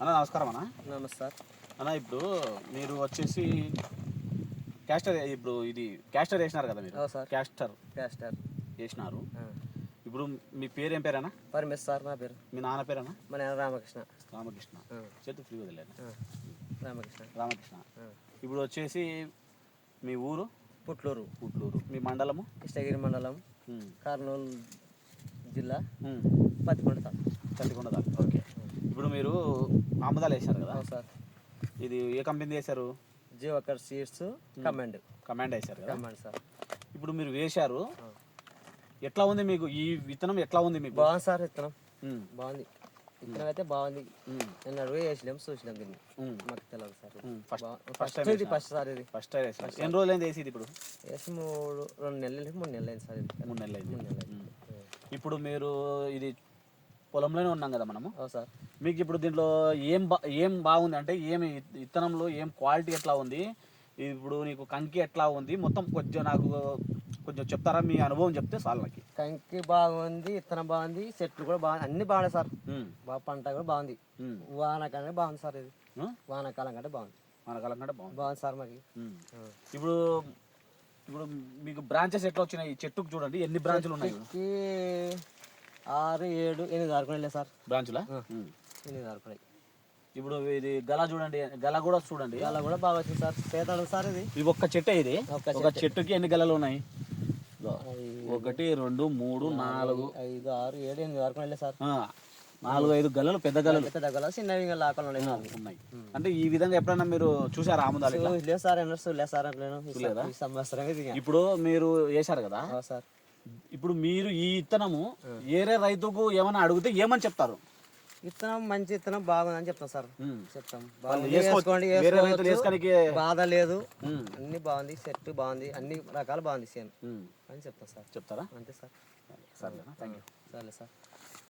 అన్న నమస్కారం అన్న. నమస్తే సార్. అన్న ఇప్పుడు మీరు వచ్చేసి క్యాస్టర్, ఇప్పుడు ఇది క్యాస్టర్ వేసినారు కదా మీరు? సార్. క్యాస్టర్ వేసినారు. ఇప్పుడు మీ పేరు ఏం పేరన్నా? పరమేశ్ సార్ నా పేరు. మీ నాన్న పేరన్నా? మా నాన్న రామకృష్ణ. రామకృష్ణ. చేతి ఫ్రీ వదిలేనా? రామకృష్ణ. రామకృష్ణ. ఇప్పుడు వచ్చేసి మీ ఊరు? పుట్లూరు. మీ మండలము? కృష్ణగిరి మండలం, కర్నూలు జిల్లా, పత్తికొండ తాలూకా. ఓకే. ఇప్పుడు మీరు ఆముదాలు వేశారు కదా సార్. ఇది ఏ కంపెనీ వేశారు? జీవకర్ సీడ్స్ కమాండ్ వేశారు కదా? Command sir. ఇప్పుడు మీరు వేశారు, ఎట్లా ఉంది మీకు ఈ విత్తనం? ఎట్లా ఉంది మీకు? బాగుంది సార్. విత్తనం బాగుంది. విత్తనం అయితే బాగుంది. నేను అడుగు వేసినాం, చూసినాం దీన్ని. మాకు తెలియదు సార్. First sir. ఇది ఫస్ట్ టైం వేసారు. ఎన్ని రోజులు అయింది వేసి? ఇప్పుడు వేసి 2 నెలలు 3 నెలలు అయింది సార్. 3 నెలలు అయింది. ఇప్పుడు మీరు ఇది పొలంలోనే ఉన్నాం కదా మనము సార్. మీకు ఇప్పుడు దీంట్లో ఏం బాగుంది అంటే ఏమి విత్తనంలో ఏం క్వాలిటీ ఎట్లా ఉంది, ఇప్పుడు నీకు కంకి ఎట్లా ఉంది, మొత్తం కొంచెం చెప్తారా? మీ అనుభవం చెప్తే చాలు. నాకు కంకి బాగుంది, విత్తనం బాగుంది, చెట్లు కూడా బాగుంది, అన్ని బాగున్నాయి సార్. బాగా పంట కూడా బాగుంది. వానాకాలం బాగుంది సార్. ఇది వానాకాలం కంటే బాగుంది. బాగుంది సార్ మాకు. ఇప్పుడు మీకు బ్రాంచెస్ ఎట్లా వచ్చినాయి? ఈ చెట్టుకు చూడండి ఎన్ని బ్రాంచులు ఉన్నాయి. 6, 7, 8 వరకు వెళ్ళాయి సార్. బ్రాంచులా? 8 వరకు. ఇప్పుడు ఇది గల చూడండి, గల కూడా చూడండి. గల కూడా బాగా వచ్చింది సార్. పేదలు సార్. ఇది ఒక్క చెట్టే. ఇది ఒక చెట్టుకి ఎన్ని గలలు ఉన్నాయి? 1, 2, 3, 4, 5, 6, 7, 8 వరకు వెళ్ళాయి సార్. 4, 5 గలలు, పెద్ద గలలు. చిన్నవి లాకలు ఉన్నాయి. అంటే ఈ విధంగా ఎప్పుడైనా మీరు చూసారా ఆముదాలు? లేదు సార్. లేదు సార్. సంవత్సరం. ఇప్పుడు మీరు వేశారు కదా సార్. ఇప్పుడు మీరు ఈ విత్తనము ఏరే రైతుకు ఏమైనా అడిగితే ఏమని చెప్తారు? విత్తనం మంచి విత్తనం బాగుందని చెప్తాం సార్. చెప్తాం బాధ లేదు, అన్ని బాగుంది, చెట్టు బాగుంది, అన్ని రకాలు బాగుంది సేమ్ అని చెప్తాం సార్. చెప్తారా? అంతే సార్. సరే, థ్యాంక్ యూ. సరే సార్.